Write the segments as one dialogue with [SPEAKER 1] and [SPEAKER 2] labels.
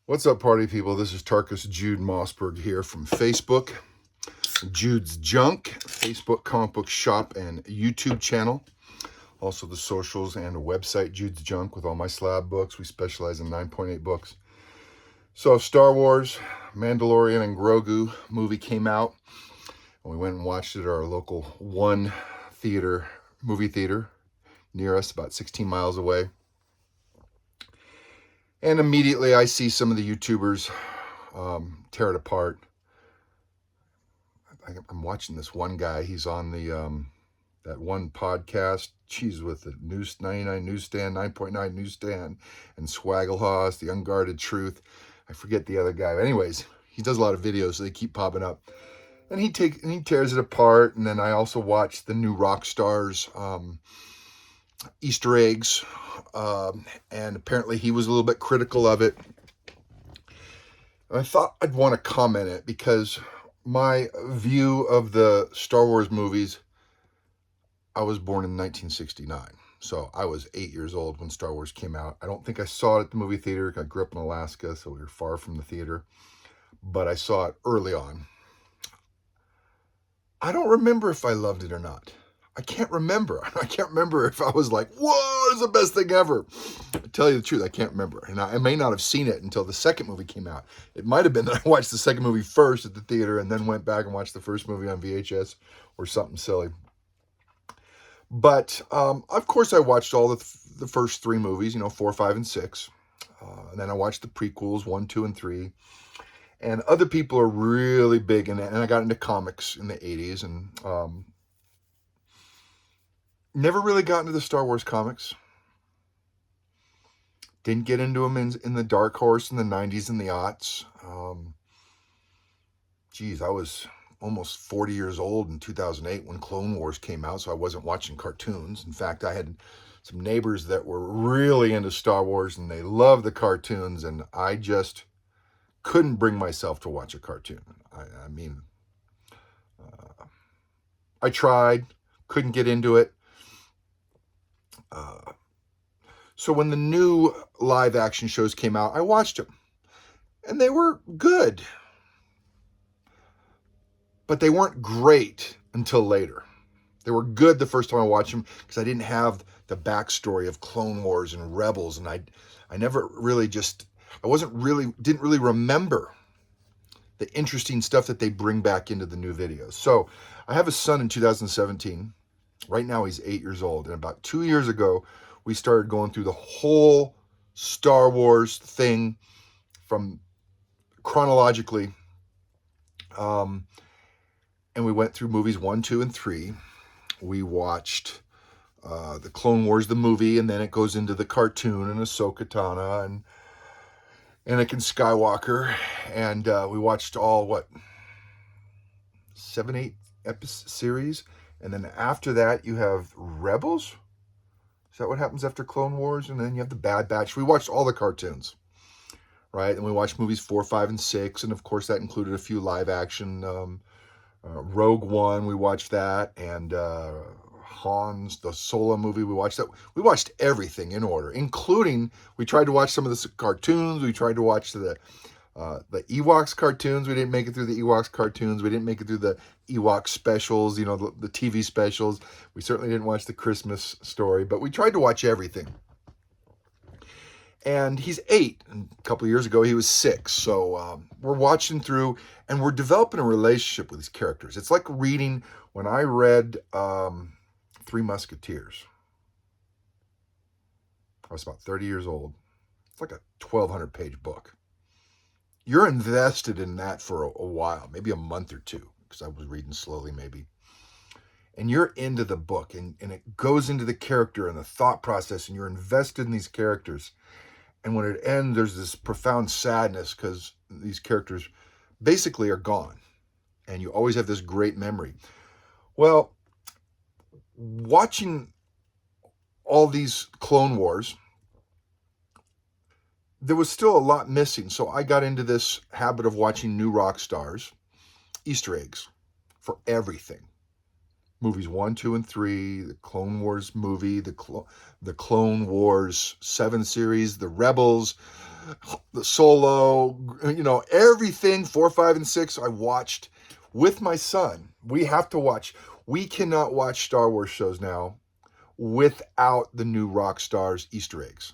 [SPEAKER 1] What's up, party people? This is Tarkus Jude Mossberg here from Facebook, Jude's Junk, Facebook comic book shop and YouTube channel. Also the socials and a website, Jude's Junk, with all my slab books. We specialize in 9.8 books. So Star Wars, Mandalorian, and Grogu movie came out, and we went and watched it at our local one movie theater near us, about 16 miles away. And immediately I see some of the YouTubers tear it apart. I'm watching this one guy. He's on the that one podcast, Cheese with the 99 Newsstand, 9.9 Newsstand, and Swaggle The Unguarded Truth. I forget the other guy. But anyways, he does a lot of videos, so they keep popping up. And he tears it apart. And then I also watched the new Rockstars Easter eggs. And apparently he was a little bit critical of it. And I thought I'd want to comment it because my view of the Star Wars movies, I was born in 1969. So I was 8 years old when Star Wars came out. I don't think I saw it at the movie theater. I grew up in Alaska, so we were far from the theater. But I saw it early on. I don't remember if I loved it or not. I can't remember. I can't remember if I was like, whoa, it's the best thing ever. To tell you the truth, I can't remember. And I may not have seen it until the second movie came out. It might have been that I watched the second movie first at the theater and then went back and watched the first movie on VHS or something silly. But, of course, I watched all the first three movies, 4, 5, and 6. And then I watched the prequels, 1, 2, and 3. And other people are really big in it. And I got into comics in the 80s and never really got into the Star Wars comics. Didn't get into them in the Dark Horse in the 90s and the aughts. I was almost 40 years old in 2008 when Clone Wars came out, so I wasn't watching cartoons. In fact, I had some neighbors that were really into Star Wars, and they loved the cartoons, and I just couldn't bring myself to watch a cartoon. I tried, couldn't get into it. So when the new live action shows came out, I watched them. And they were good. But they weren't great until later. They were good the first time I watched them because I didn't have the backstory of Clone Wars and Rebels. And I never really didn't really remember the interesting stuff that they bring back into the new videos. So I have a son in 2017. Right now he's 8 years old. And about 2 years ago, we started going through the whole Star Wars thing from chronologically. And we went through movies 1, 2, and 3. We watched the Clone Wars, the movie, and then it goes into the cartoon and Ahsoka Tano and Anakin Skywalker. And we watched all, 7, 8 episode series. And then after that, you have Rebels. Is that what happens after Clone Wars? And then you have the Bad Batch. We watched all the cartoons, right? And we watched movies 4, 5, and 6. And of course, that included a few live action. Rogue One, we watched that. And Han's, the Solo movie, we watched that. We watched everything in order, including we tried to watch some of the cartoons. We tried to watch the Ewoks cartoons. We didn't make it through the Ewoks cartoons. We didn't make it through the Ewok specials, the TV specials. We certainly didn't watch the Christmas story, but we tried to watch everything. And he's 8. And a couple of years ago, he was 6. So we're watching through, and we're developing a relationship with these characters. It's like reading, when I read Three Musketeers, I was about 30 years old. It's like a 1,200-page book. You're invested in that for a while, maybe a month or two, because I was reading slowly maybe. And you're into the book, and it goes into the character and the thought process, and you're invested in these characters. And when it ends, there's this profound sadness because these characters basically are gone. And you always have this great memory. Well, watching all these Clone Wars, there was still a lot missing. So I got into this habit of watching new rock stars, Easter eggs for everything. movies 1, 2, and 3, the Clone Wars movie, the Clone Wars 7 series, the Rebels, the Solo, everything 4, 5, and 6 I watched with my son. We have to watch. We cannot watch Star Wars shows now without the new rock stars Easter eggs.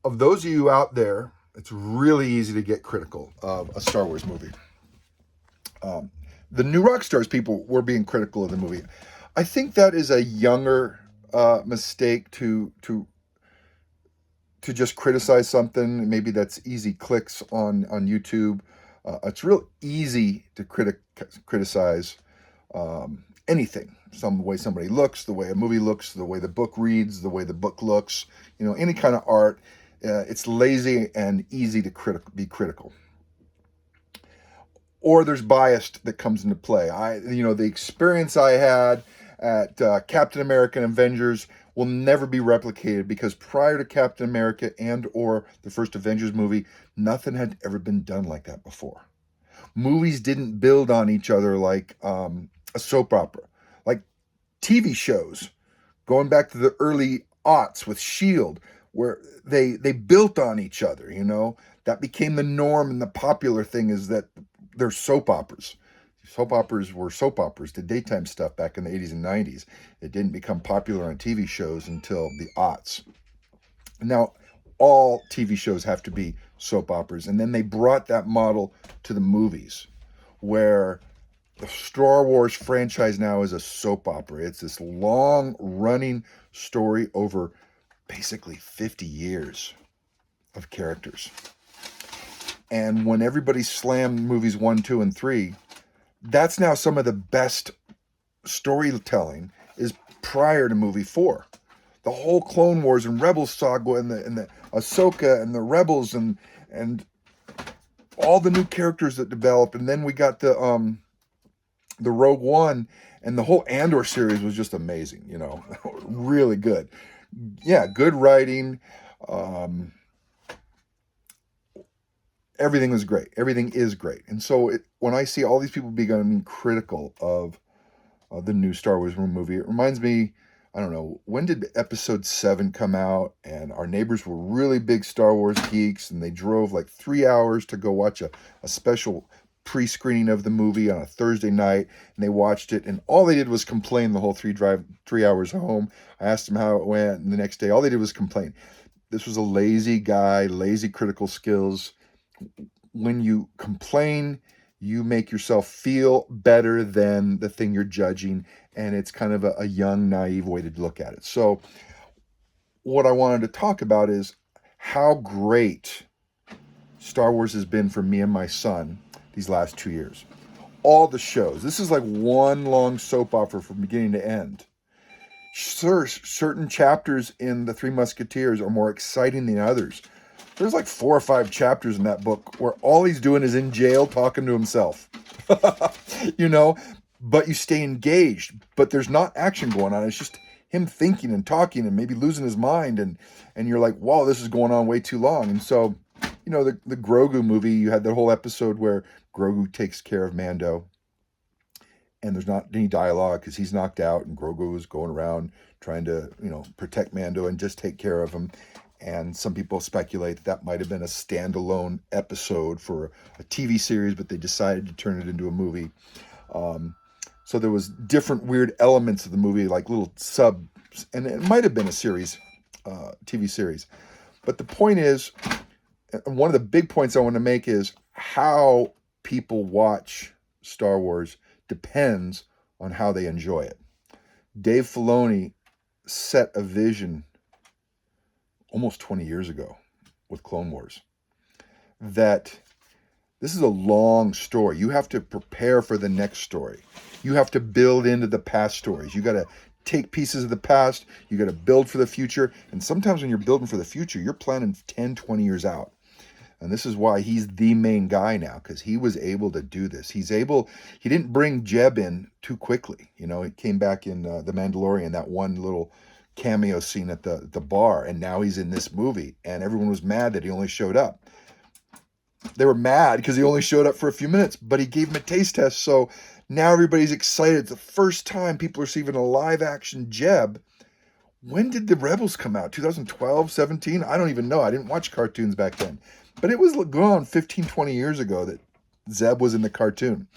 [SPEAKER 1] Of those of you out there, it's really easy to get critical of a Star Wars movie. The new rock stars people were being critical of the movie. I think that is a younger mistake to just criticize something. Maybe that's easy clicks on YouTube. It's real easy to criticize anything. Some way somebody looks, the way a movie looks, the way the book reads, the way the book looks. Any kind of art. It's lazy and easy to be critical. Or there's bias that comes into play. The experience I had at Captain America and Avengers will never be replicated, because prior to Captain America and or the first Avengers movie, nothing had ever been done like that before. Movies didn't build on each other like a soap opera, like TV shows, going back to the early aughts with S.H.I.E.L.D., where they built on each other. That became the norm, and the popular thing is that they're soap operas. Soap operas were soap operas, the daytime stuff back in the 80s and 90s. It didn't become popular on TV shows until the aughts. Now, all TV shows have to be soap operas. And then they brought that model to the movies, where the Star Wars franchise now is a soap opera. It's this long-running story over basically 50 years of characters. And when everybody slammed movies 1, 2, and 3, that's now some of the best storytelling is prior to movie 4. The whole Clone Wars and Rebels saga and the Ahsoka and the Rebels and all the new characters that developed. And then we got the Rogue One, and the whole Andor series was just amazing, really good. Yeah, good writing. Everything was great. Everything is great. And so when I see all these people becoming critical of the new Star Wars movie, it reminds me, I don't know, when did episode 7 come out? And our neighbors were really big Star Wars geeks, and they drove like 3 hours to go watch a special pre-screening of the movie on a Thursday night, and they watched it, and all they did was complain the whole 3 hours home. I asked them how it went, and the next day all they did was complain. This was a lazy guy, lazy critical skills. When you complain, you make yourself feel better than the thing you're judging, and it's kind of a young, naive way to look at it. So what I wanted to talk about is how great Star Wars has been for me and my son these last 2 years. All the shows. This is like one long soap opera from beginning to end. Sure, certain chapters in The Three Musketeers are more exciting than others. There's like 4 or 5 chapters in that book where all he's doing is in jail talking to himself. But you stay engaged, but there's not action going on. It's just him thinking and talking and maybe losing his mind. And you're like, wow, this is going on way too long. And so, the Grogu movie, you had that whole episode where Grogu takes care of Mando. And there's not any dialogue because he's knocked out, and Grogu is going around trying to, protect Mando and just take care of him. And some people speculate that might have been a standalone episode for a TV series, but they decided to turn it into a movie. So there was different weird elements of the movie, like little subs, and it might have been a series, TV series. But the point is, one of the big points I want to make is how people watch Star Wars depends on how they enjoy it. Dave Filoni set a vision almost 20 years ago with Clone Wars, that this is a long story. You have to prepare for the next story. You have to build into the past stories. You got to take pieces of the past. You got to build for the future. And sometimes when you're building for the future, you're planning 10, 20 years out. And this is why he's the main guy now, because he was able to do this. He didn't bring Jeb in too quickly. It came back in The Mandalorian, that one little cameo scene at the bar, and now he's in this movie, and everyone was mad that he only showed up. They were mad because he only showed up for a few minutes, but he gave him a taste test. So Now everybody's excited. It's the first time people are seeing a live action Jeb. When did the Rebels come out? 2012, 17? I don't even know. I didn't watch cartoons back then. But it was going on 15, 20 years ago that Zeb was in the cartoon.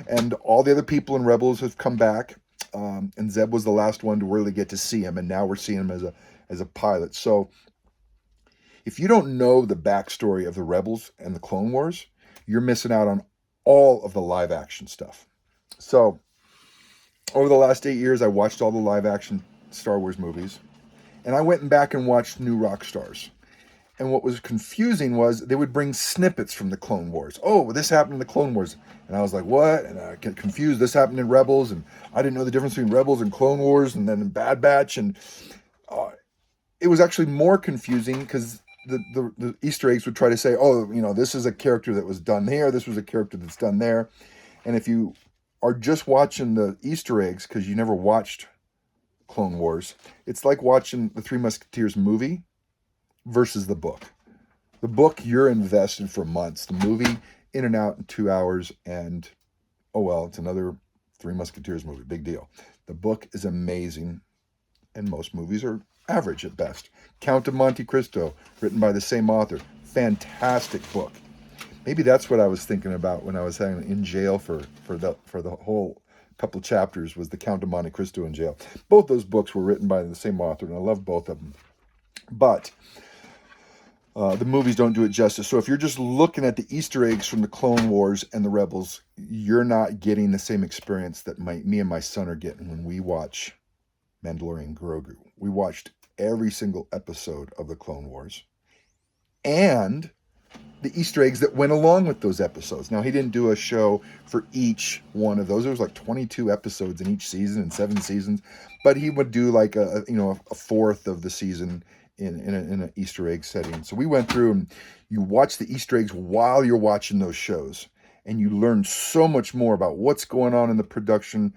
[SPEAKER 1] And all the other people in Rebels have come back. And Zeb was the last one to really get to see him. And now we're seeing him as a pilot. So if you don't know the backstory of the Rebels and the Clone Wars, you're missing out on all of the live action stuff. So over the last 8 years, I watched all the live action Star Wars movies. And I went back and watched New Rockstars. And what was confusing was they would bring snippets from the Clone Wars. Oh, this happened in the Clone Wars. And I was like, what? And I get confused. This happened in Rebels. And I didn't know the difference between Rebels and Clone Wars and then Bad Batch. And it was actually more confusing because the Easter eggs would try to say, oh, this is a character that was done here. This was a character that's done there. And if you are just watching the Easter eggs because you never watched Clone Wars, it's like watching the Three Musketeers movie versus the book. The book, you're invested for months. The movie, in and out in 2 hours, and oh well, it's another Three Musketeers movie. Big deal. The book is amazing, and most movies are average at best. Count of Monte Cristo, written by the same author. Fantastic book. Maybe that's what I was thinking about when I was in jail for the whole couple chapters, was the Count of Monte Cristo in jail. Both those books were written by the same author, and I love both of them. But the movies don't do it justice. So if you're just looking at the Easter eggs from the Clone Wars and the Rebels, you're not getting the same experience that me and my son are getting when we watch Mandalorian Grogu. We watched every single episode of the Clone Wars and the Easter eggs that went along with those episodes. Now, he didn't do a show for each one of those. There was like 22 episodes in each season and 7 seasons, but he would do like a fourth of the season in an Easter egg setting. So we went through and you watch the Easter eggs while you're watching those shows, and you learn so much more about what's going on in the production.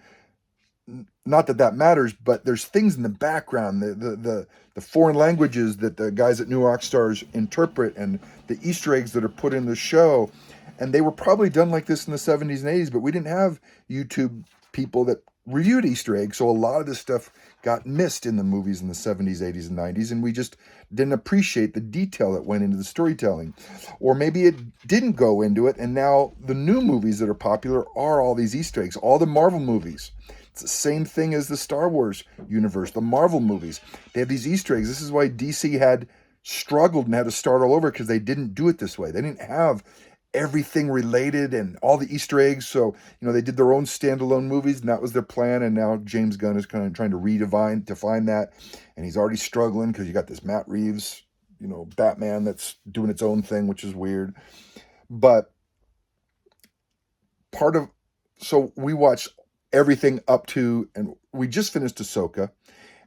[SPEAKER 1] Not that matters, but there's things in the background, the foreign languages that the guys at New Rockstars interpret, and the Easter eggs that are put in the show. And they were probably done like this in the 70s and 80s, but we didn't have YouTube people that reviewed Easter eggs. So a lot of this stuff got missed in the movies in the 70s, 80s, and 90s, and we just didn't appreciate the detail that went into the storytelling. Or maybe it didn't go into it, and now the new movies that are popular are all these Easter eggs. All the Marvel movies. It's the same thing as the Star Wars universe, the Marvel movies. They have these Easter eggs. This is why DC had struggled and had to start all over, because they didn't do it this way. They didn't have everything related and all the Easter eggs. So, they did their own standalone movies, and that was their plan. And now James Gunn is kind of trying to define that. And he's already struggling because you got this Matt Reeves, Batman that's doing its own thing, which is weird. But so we watched everything up to, and we just finished Ahsoka,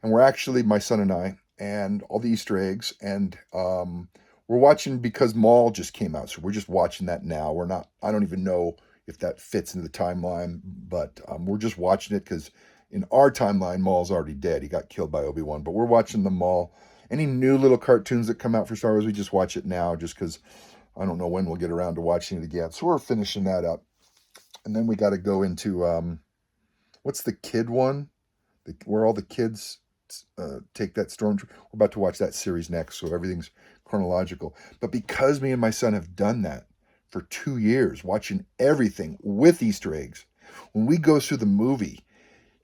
[SPEAKER 1] and we're actually, my son and I, and all the Easter eggs, and we're watching because Maul just came out, so we're just watching that now. I don't even know if that fits into the timeline, but we're just watching it because in our timeline, Maul's already dead. He got killed by Obi-Wan, but we're watching the Maul. Any new little cartoons that come out for Star Wars, we just watch it now, just because I don't know when we'll get around to watching it again. So we're finishing that up, and then we got to go into what's the kid one? Where all the kids take that stormtrooper. We're about to watch that series next, so everything's chronological. But because me and my son have done that for 2 years, watching everything with Easter eggs, when we go through the movie,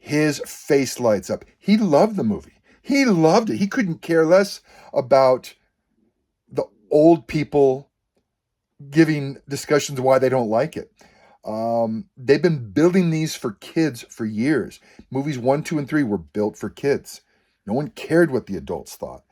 [SPEAKER 1] his face lights up. He loved the movie. He loved it. He couldn't care less about the old people giving discussions why they don't like it. They've been building these for kids for years. Movies 1, 2, and 3 were built for kids. No one cared what the adults thought.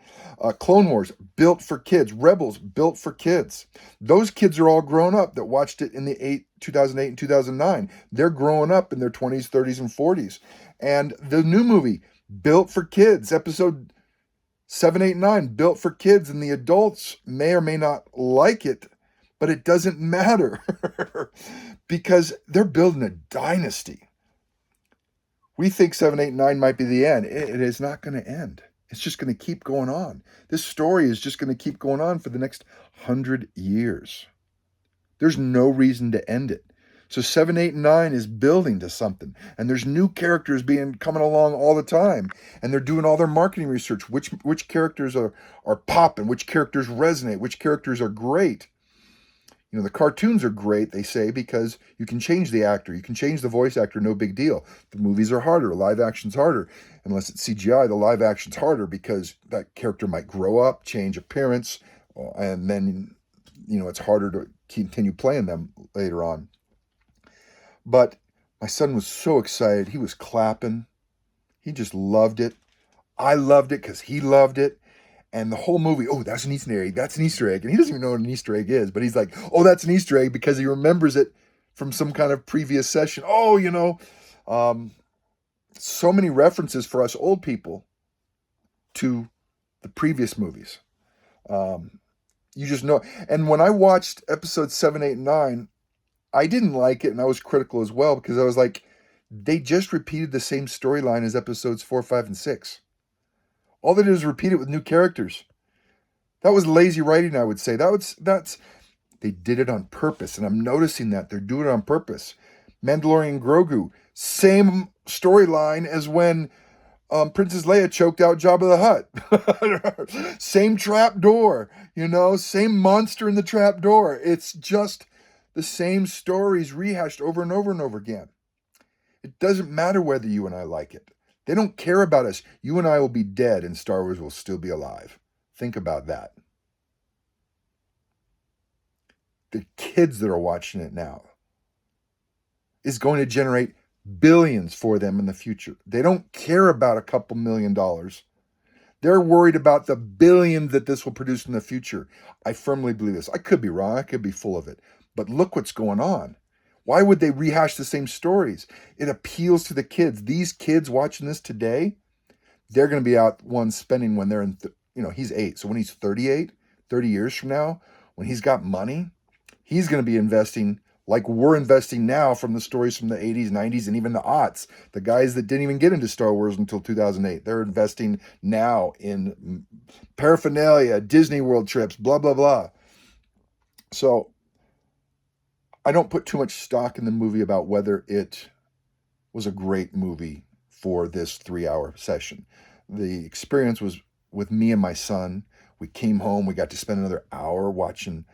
[SPEAKER 1] Clone Wars, built for kids. Rebels, built for kids. Those kids are all grown up that watched it in the 2008 and 2009. They're growing up in their 20s, 30s, and 40s. And the new movie, built for kids. Episode 7, 8, 9, built for kids. And the adults may or may not like it, but it doesn't matter because they're building a dynasty. We think 7, 8, 9 might be the end. It is not going to end. It's just going to keep going on. This story is just going to keep going on for the next 100 years. There's no reason to end it. So 7, 8, and 9 is building to something. And there's new characters being coming along all the time. And they're doing all their marketing research. Which characters are popping, which characters resonate, which characters are great. You know, the cartoons are great, they say, because you can change the actor. You can change the voice actor, no big deal. The movies are harder. Live action's harder. Unless it's CGI, the live action's harder because that character might grow up, change appearance, and then, you know, it's harder to continue playing them later on. But my son was so excited. He was clapping. He just loved it. I loved it because he loved it. And the whole movie, oh, that's an Easter egg. That's an Easter egg. And he doesn't even know what an Easter egg is, but he's like, oh, that's an Easter egg because he remembers it from some kind of previous session. Oh, you know, so many references for us old people to the previous movies. You just know. And when I watched episodes 7, 8, and 9, I didn't like it, and I was critical as well because I was like, they just repeated the same storyline as episodes 4, 5, and 6. All they did is repeat it with new characters. That was lazy writing, I would say. They did it on purpose, and I'm noticing that they're doing it on purpose. Mandalorian Grogu, same storyline as when Princess Leia choked out Jabba the Hutt. Same trap door, you know, same monster in the trap door. It's just the same stories rehashed over and over and over again. It doesn't matter whether you and I like it. They don't care about us. You and I will be dead and Star Wars will still be alive. Think about that. The kids that are watching it now is going to generate billions for them in the future. They don't care about a couple $1,000,000. They're worried about the billions that this will produce in the future. I firmly believe this. I could be wrong. I could be full of it. But look what's going on. Why would they rehash the same stories? It appeals to the kids. These kids watching this today, they're going to be out one spending when they're in, he's 8. So when he's 38, 30 years from now, when he's got money, he's going to be investing like we're investing now from the stories from the 80s, 90s, and even the aughts. The guys that didn't even get into Star Wars until 2008, they're investing now in paraphernalia, Disney World trips, blah, blah, blah. So I don't put too much stock in the movie about whether it was a great movie for this 3-hour session. The experience was with me and my son. We came home. We got to spend another hour watching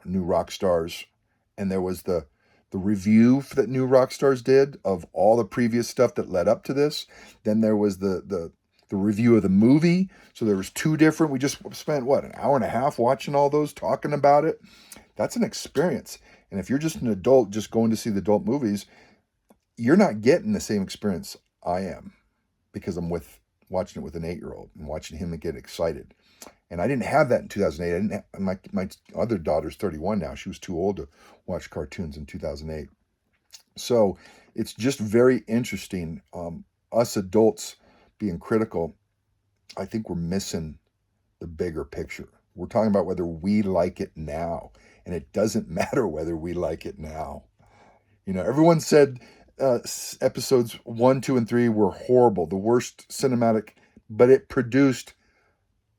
[SPEAKER 1] New Rockstars, and there was the review that New Rockstars did of all the previous stuff that led up to this. Then there was the review of the movie. So there was 2 different. We just spent an hour and a half watching all those, talking about it. That's an experience. And if you're just an adult just going to see the adult movies, you're not getting the same experience I am because I'm watching it with an 8-year-old and watching him get excited. And I didn't have that in 2008. My other daughter's 31 now. She was too old to watch cartoons in 2008. So it's just very interesting. Us adults being critical, I think we're missing the bigger picture. We're talking about whether we like it now. And it doesn't matter whether we like it now. You know, everyone said episodes 1, 2, and 3 were horrible, the worst cinematic, but it produced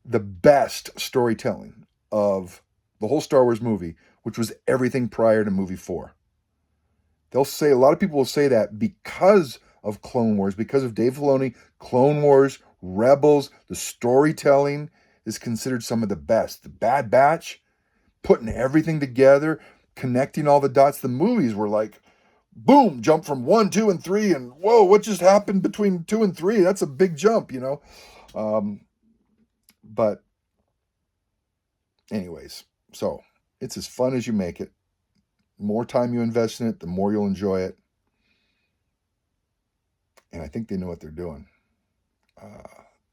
[SPEAKER 1] the best storytelling of the whole Star Wars movie, which was everything prior to movie 4. They'll say, a lot of people will say that because of Clone Wars, because of Dave Filoni, Clone Wars, Rebels, the storytelling is considered some of the best. The Bad Batch, putting everything together, connecting all the dots. The movies were like, boom, jump from 1, 2, and 3, and whoa, what just happened between 2 and 3? That's a big jump, you know. But anyways, so it's as fun as you make it. The more time you invest in it, the more you'll enjoy it. And I think they know what they're doing.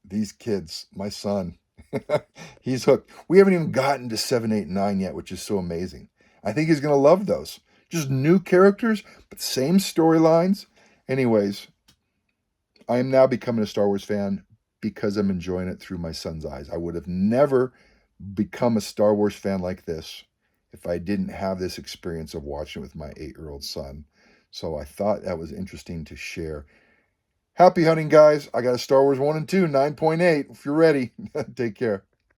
[SPEAKER 1] These kids, my son, he's hooked. We haven't even gotten to 7, 8, 9 yet, which is so amazing. I think he's going to love those. Just new characters, but same storylines. Anyways, I am now becoming a Star Wars fan because I'm enjoying it through my son's eyes. I would have never become a Star Wars fan like this if I didn't have this experience of watching it with my 8-year-old son. So I thought that was interesting to share. Happy hunting, guys. I got a Star Wars 1 and 2, 9.8. If you're ready, take care.